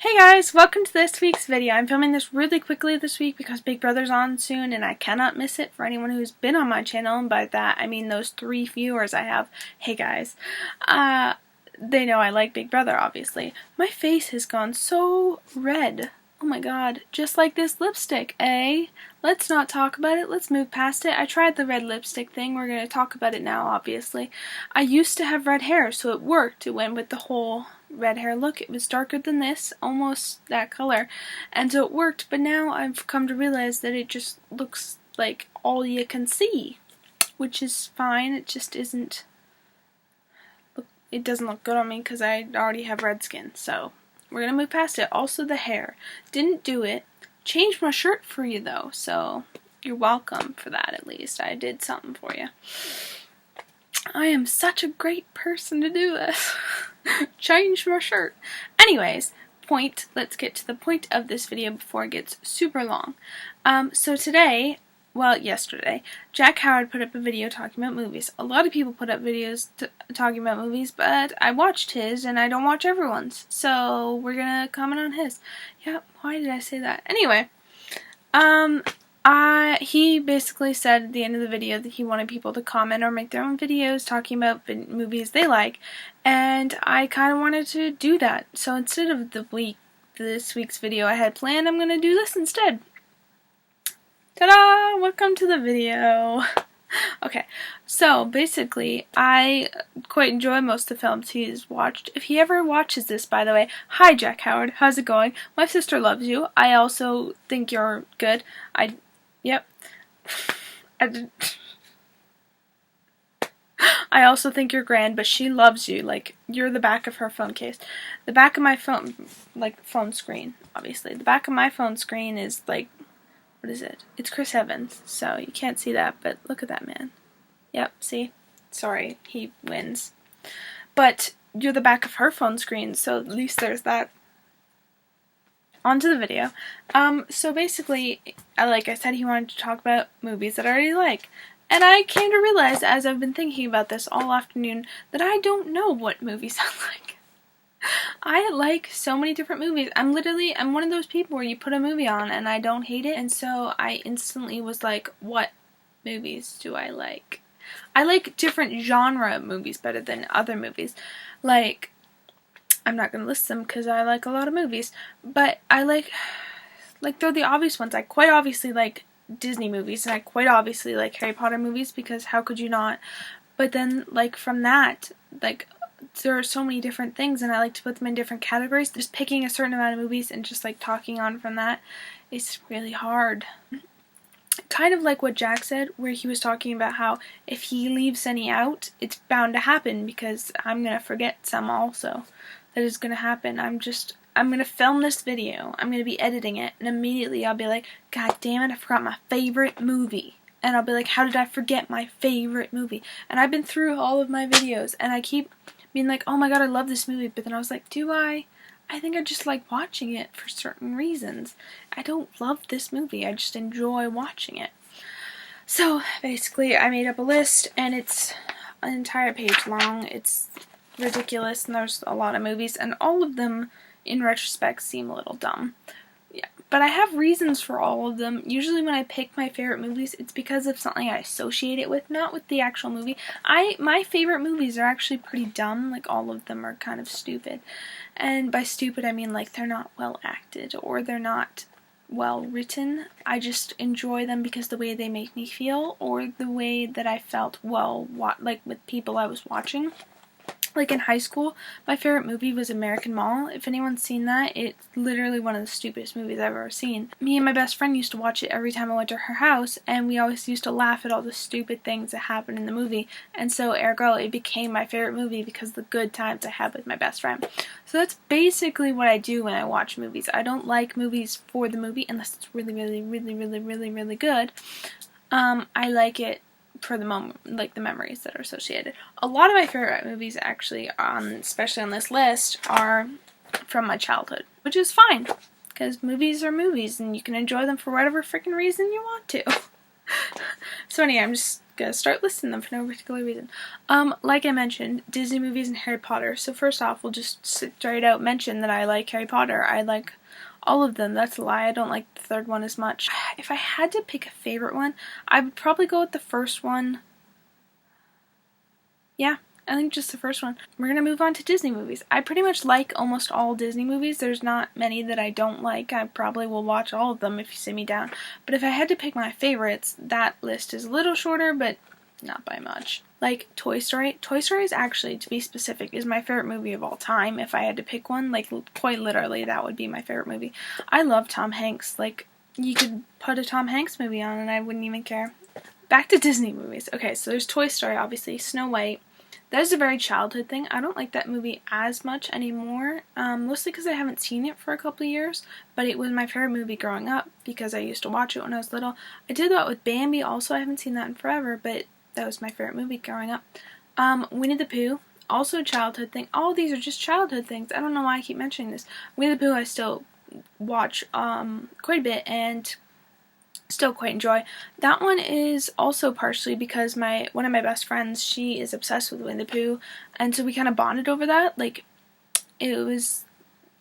Hey guys, welcome to this week's video. I'm filming this really quickly this week because Big Brother's on soon and I cannot miss it for anyone who's been on my channel, and by that I mean those 3 viewers I have. Hey guys. They know I like Big Brother, obviously. My face has gone so red. Oh my god, just like this lipstick, eh? Let's not talk about it, let's move past it. I tried the red lipstick thing, we're gonna talk about it now, obviously. I used to have red hair, so it worked. It went with the whole red hair look. It was darker than this, almost that color, and so it worked, but now I've come to realize that it just looks like all you can see, which is fine. It just isn't, it doesn't look good on me because I already have red skin, so we're gonna move past it. Also the hair, didn't do it. Changed my shirt for you though, so you're welcome for that. At least I did something for you. I am such a great person to do this. Change my shirt. Anyways, let's get to the point of this video before it gets super long. So today, well, yesterday, Jack Howard put up a video talking about movies. A lot of people put up videos talking about movies, but I watched his and I don't watch everyone's. So we're gonna comment on his. Yeah, why did I say that? Anyway, he basically said at the end of the video that he wanted people to comment or make their own videos talking about movies they like, and I kind of wanted to do that. So instead of this week's video I had planned, I'm going to do this instead. Ta-da! Welcome to the video. Okay, so basically, I quite enjoy most of the films he's watched. If he ever watches this, by the way, hi Jack Howard, how's it going? My sister loves you. I also think you're good. Yep. I also think you're grand, but she loves you. Like, you're the back of her phone case. The back of my phone, like, phone screen, obviously. The back of my phone screen is, like, what is it? It's Chris Evans, so you can't see that, but look at that man. Yep, see? Sorry, he wins. But you're the back of her phone screen, so at least there's that. On to the video. So basically, like I said, he wanted to talk about movies that I already like. And I came to realize, as I've been thinking about this all afternoon, that I don't know what movies I like. I like so many different movies. I'm one of those people where you put a movie on and I don't hate it, and so I instantly was like, what movies do I like? I like different genre movies better than other movies. Like, I'm not going to list them because I like a lot of movies, but I like they're the obvious ones. I quite obviously like Disney movies, and I quite obviously like Harry Potter movies, because how could you not? But then, like, from that, like, there are so many different things, and I like to put them in different categories. Just picking a certain amount of movies and just, like, talking on from that is really hard. Kind of like what Jack said, where he was talking about how if he leaves any out, it's bound to happen, because I'm going to forget some also. That is going to happen. I'm going to film this video, I'm going to be editing it, and immediately I'll be like, God damn it, I forgot my favorite movie. And I'll be like, how did I forget my favorite movie? And I've been through all of my videos, and I keep being like, oh my god, I love this movie, but then I was like, do I? I think I just like watching it for certain reasons. I don't love this movie, I just enjoy watching it. So, basically, I made up a list, and it's an entire page long. It's ridiculous, and there's a lot of movies, and all of them in retrospect seem a little dumb. Yeah, but I have reasons for all of them. Usually when I pick my favorite movies, it's because of something I associate it with, not with the actual movie. My favorite movies are actually pretty dumb. Like, all of them are kind of stupid. And by stupid I mean, like, they're not well acted or they're not well written. I just enjoy them because the way they make me feel, or the way that I felt like with people I was watching. Like, in high school, my favorite movie was American Mall. If anyone's seen that, it's literally one of the stupidest movies I've ever seen. Me and my best friend used to watch it every time I went to her house, and we always used to laugh at all the stupid things that happened in the movie. And so, ergo, it became my favorite movie because of the good times I had with my best friend. So that's basically what I do when I watch movies. I don't like movies for the movie unless it's really, really, really, really, really, really good. I like it for the moment, like the memories that are associated. A lot of my favorite movies, actually, especially on this list, are from my childhood, which is fine, because movies are movies, and you can enjoy them for whatever freaking reason you want to. So anyway, I'm just gonna start listing them for no particular reason. Like I mentioned, Disney movies and Harry Potter. So first off, we'll just straight out mention that I like Harry Potter. I like all of them. That's a lie. I don't like the third one as much. If I had to pick a favorite one, I would probably go with the first one. Yeah, I think just the first one. We're gonna move on to Disney movies. I pretty much like almost all Disney movies. There's not many that I don't like. I probably will watch all of them if you sit me down. But if I had to pick my favorites, that list is a little shorter, but not by much. Like Toy Story. Toy Story is actually, to be specific, is my favorite movie of all time. If I had to pick one, like quite literally, that would be my favorite movie. I love Tom Hanks. Like, you could put a Tom Hanks movie on and I wouldn't even care. Back to Disney movies. Okay, so there's Toy Story, obviously, Snow White. That is a very childhood thing. I don't like that movie as much anymore, mostly because I haven't seen it for a couple of years, but it was my favorite movie growing up because I used to watch it when I was little. I did that with Bambi also. I haven't seen that in forever, but that was my favorite movie growing up. Winnie the Pooh, also a childhood thing. All of these are just childhood things. I don't know why I keep mentioning this. Winnie the Pooh I still watch quite a bit and still quite enjoy. That one is also partially because one of my best friends, she is obsessed with Winnie the Pooh, and so we kind of bonded over that. Like, it was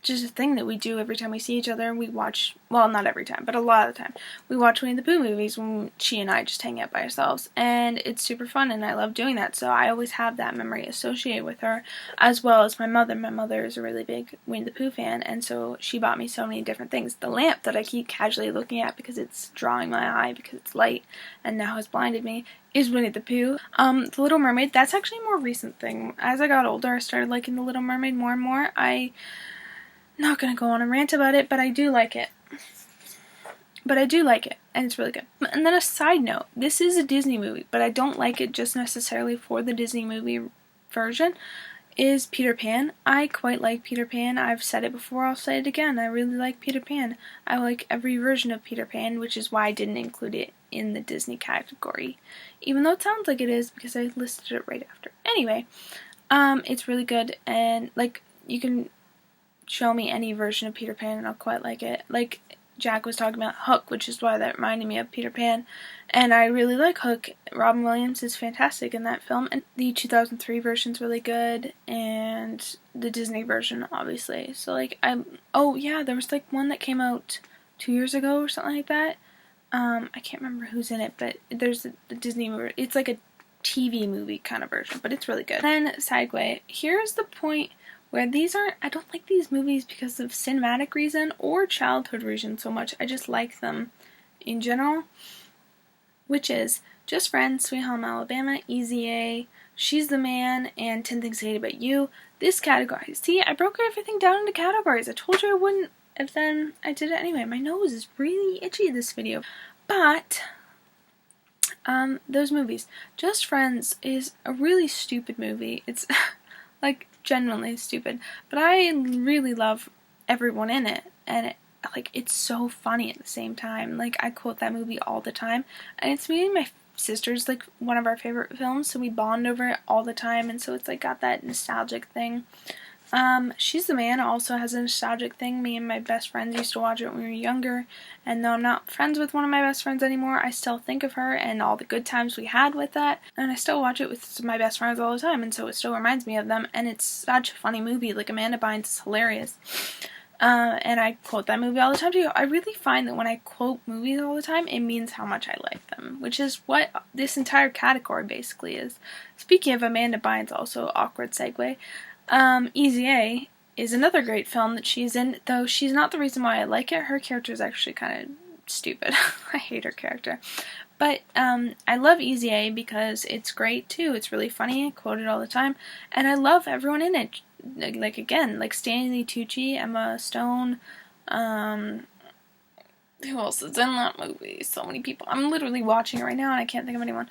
just a thing that we do every time we see each other. We watch, well, not every time, but a lot of the time, we watch Winnie the Pooh movies when she and I just hang out by ourselves, and it's super fun, and I love doing that, so I always have that memory associated with her, as well as my mother. My mother is a really big Winnie the Pooh fan, and so she bought me so many different things. The lamp that I keep casually looking at because it's drawing my eye because it's light, and now has blinded me, is Winnie the Pooh. The Little Mermaid, that's actually a more recent thing. As I got older, I started liking The Little Mermaid more and more. Not gonna go on a rant about it, but I do like it. And it's really good. And then a side note, this is a Disney movie, but I don't like it just necessarily for the Disney movie version, is Peter Pan. I quite like Peter Pan. I've said it before, I'll say it again. I really like Peter Pan. I like every version of Peter Pan, which is why I didn't include it in the Disney category. Even though it sounds like it is, because I listed it right after. Anyway, it's really good, and, like, you can show me any version of Peter Pan and I'll quite like it. Like Jack was talking about Hook, which is why that reminded me of Peter Pan, and I really like Hook. Robin Williams is fantastic in that film, and the 2003 version's really good, and the Disney version, obviously. So, like, oh yeah, there was, like, one that came out 2 years ago or something like that. I can't remember who's in it, but there's the Disney movie. It's like a TV movie kind of version, but it's really good. Then, segue. Here's the point where I don't like these movies because of cinematic reason or childhood reason so much. I just like them in general, which is Just Friends, Sweet Home Alabama, Easy A, She's the Man, and 10 Things I Hate About You. This category. See, I broke everything down into categories. I told you I wouldn't, and then I did it anyway. My nose is really itchy this video. But those movies. Just Friends is a really stupid movie. It's like genuinely stupid, but I really love everyone in it, and it's so funny at the same time. Like, I quote that movie all the time, and it's me and my sister's, like, one of our favorite films, so we bond over it all the time, and so it's, like, got that nostalgic thing. She's the Man also has a nostalgic thing. Me and my best friends used to watch it when we were younger, and though I'm not friends with one of my best friends anymore, I still think of her and all the good times we had with that, and I still watch it with my best friends all the time, and so it still reminds me of them, and it's such a funny movie. Like, Amanda Bynes is hilarious. And I quote that movie all the time too. I really find that when I quote movies all the time, it means how much I like them, which is what this entire category basically is. Speaking of Amanda Bynes, also awkward segue, Easy A is another great film that she's in, though she's not the reason why I like it. Her character is actually kind of stupid. I hate her character. But I love Easy A because it's great too. It's really funny. I quote it all the time. And I love everyone in it. Like again, like Stanley Tucci, Emma Stone, who else is in that movie? So many people. I'm literally watching it right now and I can't think of anyone.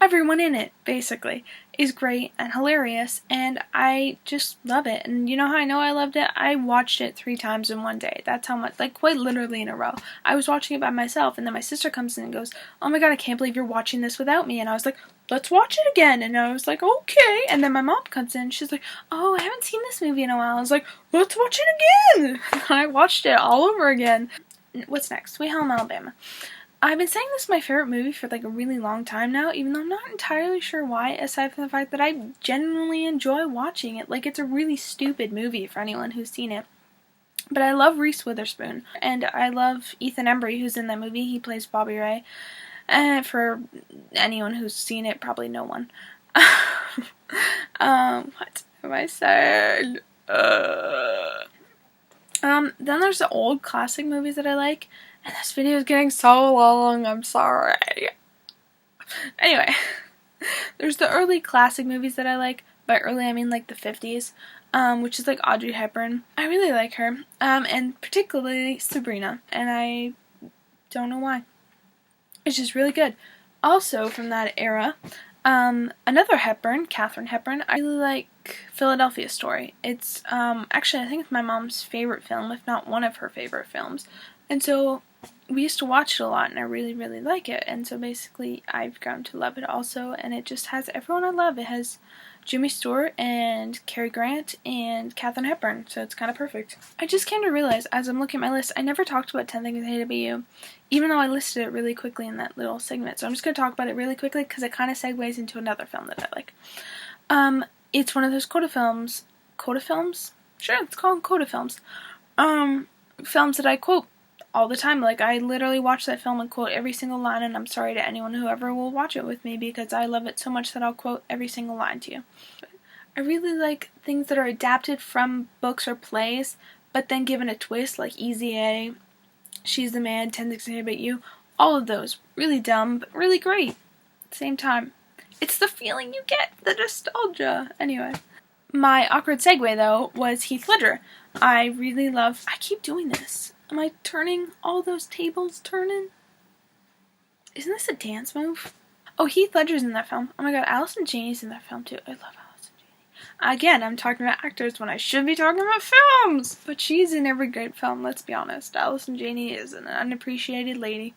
Everyone in it, basically, is great and hilarious, and I just love it. And you know how I know I loved it? I watched it 3 times in one day. That's how much, like, quite literally in a row. I was watching it by myself, and then my sister comes in and goes, "Oh my god, I can't believe you're watching this without me." And I was like, "Let's watch it again." And I was like, "Okay." And then my mom comes in, and she's like, "Oh, I haven't seen this movie in a while." I was like, "Let's watch it again." And I watched it all over again. What's next? Sweet Home Alabama. I've been saying this is my favorite movie for like a really long time now, even though I'm not entirely sure why, aside from the fact that I genuinely enjoy watching it. Like, it's a really stupid movie for anyone who's seen it. But I love Reese Witherspoon, and I love Ethan Embry, who's in that movie. He plays Bobby Ray. And for anyone who's seen it, probably no one. What am I saying? Then there's the old classic movies that I like. And this video is getting so long, I'm sorry. Anyway, there's the early classic movies that I like. By early, I mean like the 50s, which is like Audrey Hepburn. I really like her, and particularly Sabrina, and I don't know why. It's just really good. Also from that era, another Hepburn, Katharine Hepburn, I really like Philadelphia Story. It's, actually I think it's my mom's favorite film, if not one of her favorite films. And so we used to watch it a lot, and I really, really like it. And so basically I've grown to love it also, and it just has everyone I love. It has Jimmy Stewart and Cary Grant and Katharine Hepburn, so it's kind of perfect. I just came to realize as I'm looking at my list, I never talked about 10 Things I Hate About You, even though I listed it really quickly in that little segment. So I'm just going to talk about it really quickly because it kind of segues into another film that I like. It's one of those Coda films. Coda films? Sure, it's called Coda films. Films that I quote all the time. Like, I literally watch that film and quote every single line, and I'm sorry to anyone who ever will watch it with me because I love it so much that I'll quote every single line to you. I really like things that are adapted from books or plays, but then given a twist, like Easy A, She's the Man, 10 Things I Hate About You. All of those. Really dumb, but really great at the same time. It's the feeling you get, the nostalgia. Anyway. My awkward segue, though, was Heath Ledger. I really love... I keep doing this. Am I turning all those tables turning? Isn't this a dance move? Oh, Heath Ledger's in that film. Oh my god, Allison Janney's in that film too. I love Allison Janney. Again, I'm talking about actors when I should be talking about films! But she's in every great film, let's be honest. Allison Janney is an unappreciated lady.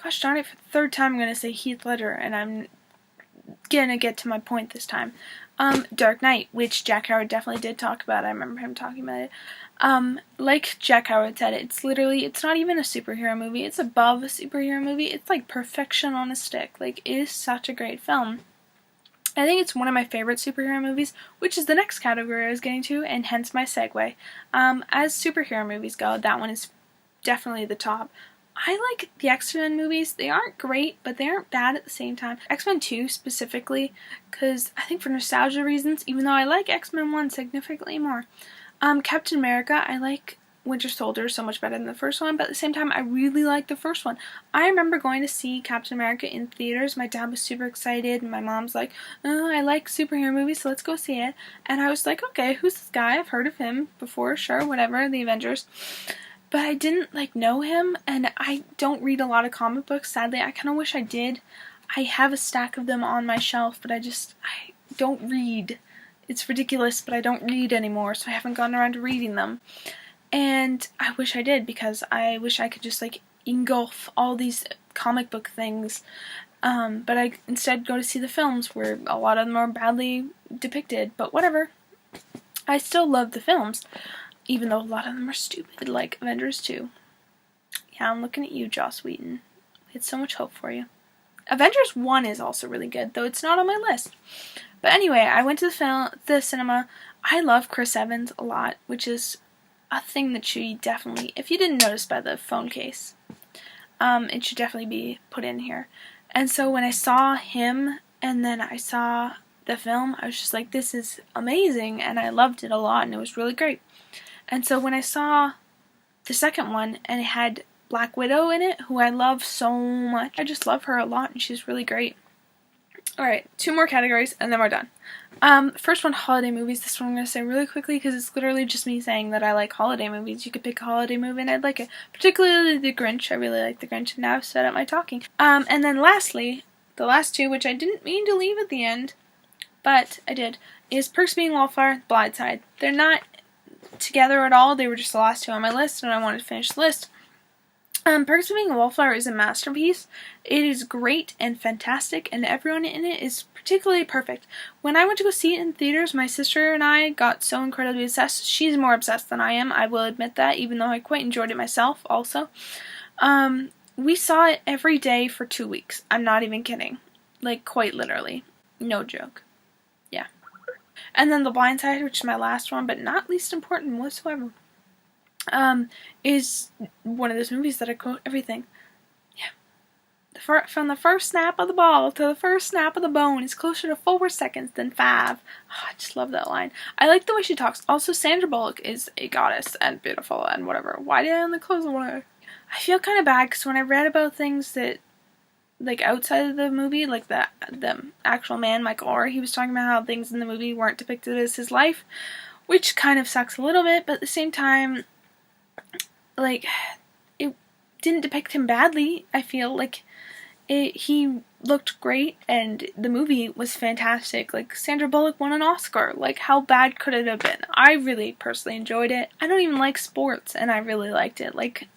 Gosh darn it, for the third time I'm gonna say Heath Ledger, and I'm gonna get to my point this time. Dark Knight, which Jack Howard definitely did talk about. I remember him talking about it. Like Jack Howard said, it's not even a superhero movie. It's above a superhero movie. It's like perfection on a stick. Like, it is such a great film. I think it's one of my favorite superhero movies, which is the next category I was getting to, and hence my segue. As superhero movies go, that one is definitely the top. I like the X-Men movies. They aren't great, but they aren't bad at the same time. X-Men 2 specifically, because I think for nostalgia reasons, even though I like X-Men 1 significantly more. Captain America, I like Winter Soldier so much better than the first one, but at the same time, I really like the first one. I remember going to see Captain America in theaters. My dad was super excited, and my mom's like, oh, I like superhero movies, so let's go see it. And I was like, okay, who's this guy? I've heard of him before, sure, whatever, the Avengers. But I didn't, know him, and I don't read a lot of comic books, sadly. I kind of wish I did. I have a stack of them on my shelf, but I don't read. It's ridiculous, but I don't read anymore, so I haven't gotten around to reading them. And I wish I did, because I wish I could just, engulf all these comic book things. But I instead go to see the films, where a lot of them are badly depicted, but whatever. I still love the films. Even though a lot of them are stupid, like Avengers 2. Yeah, I'm looking at you, Joss Whedon. I had so much hope for you. Avengers 1 is also really good, though it's not on my list. But anyway, I went to the cinema. I love Chris Evans a lot, which is a thing that should definitely, if you didn't notice by the phone case, it should definitely be put in here. And so when I saw him, and then I saw the film, I was just like, this is amazing, and I loved it a lot, and it was really great. And so when I saw the second one, and it had Black Widow in it, who I love so much, I just love her a lot, and she's really great. Alright, 2 more categories, and then we're done. First one, holiday movies. This one I'm going to say really quickly, because it's literally just me saying that I like holiday movies. You could pick a holiday movie, and I'd like it. Particularly The Grinch. I really like The Grinch, and now I've said up my talking. And then lastly, the last 2, which I didn't mean to leave at the end, but I did, is Perks of Being a Wallflower, Blind Side. They're not together at all. They were just the last 2 on my list, and I wanted to finish the list. Perks of Being a Wallflower is a masterpiece. It is great and fantastic, and everyone in it is particularly perfect. When I went to go see it in theaters, my sister and I got so incredibly obsessed. She's more obsessed than I am, I will admit that, even though I quite enjoyed it myself also. We saw it every day for 2 weeks. I'm not even kidding. Like, quite literally. No joke. Yeah. And then The Blind Side, which is my last one, but not least important whatsoever, is one of those movies that I quote everything. Yeah. From the first snap of the ball to the first snap of the bone is closer to 4 seconds than 5. Oh, I just love that line. I like the way she talks. Also, Sandra Bullock is a goddess and beautiful and whatever. Why did I only close the one? I feel kind of bad because when I read about things that, like, outside of the movie, like the actual man, Michael Orr, he was talking about how things in the movie weren't depicted as his life, which kind of sucks a little bit, but at the same time, like, it didn't depict him badly. I feel like he looked great, and the movie was fantastic. Like, Sandra Bullock won an Oscar. Like, how bad could it have been? I really personally enjoyed it. I don't even like sports, and I really liked it. Like,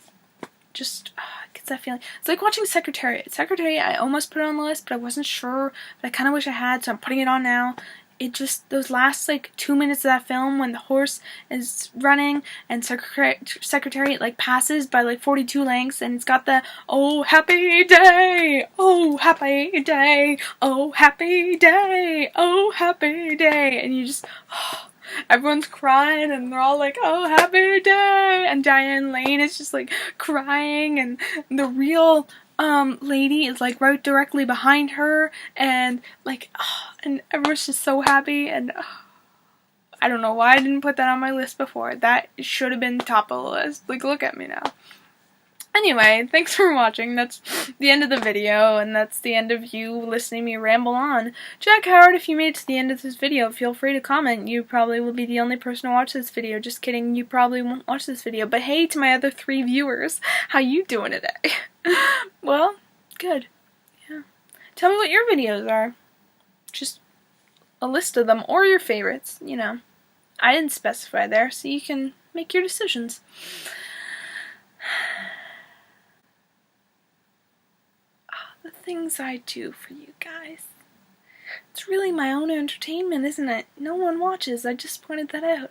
just gets that feeling. It's like watching Secretariat. Secretariat, I almost put it on the list, but I wasn't sure. But I kind of wish I had, so I'm putting it on now. It just, those last, like, 2 minutes of that film when the horse is running and Secretariat, like, passes by, like, 42 lengths, and it's got the, oh, happy day, oh, happy day, oh, happy day, oh, happy day, and you just, oh, everyone's crying, and they're all like, oh, happy day, and Diane Lane is just, like, crying, and the real lady is, like, right directly behind her, and, like, and everyone's just so happy, and I don't know why I didn't put that on my list before. That should have been top of the list. Like, look at me now. Anyway, thanks for watching. That's the end of the video, and that's the end of you listening to me ramble on. Jack Howard, if you made it to the end of this video, feel free to comment. You probably will be the only person to watch this video. Just kidding, you probably won't watch this video. But hey, to my other 3 viewers, how you doing today? Well, good. Yeah. Tell me what your videos are. Just a list of them, or your favorites, you know. I didn't specify there, so you can make your decisions. The things I do for you guys. It's really my own entertainment, isn't it? No one watches, I just pointed that out.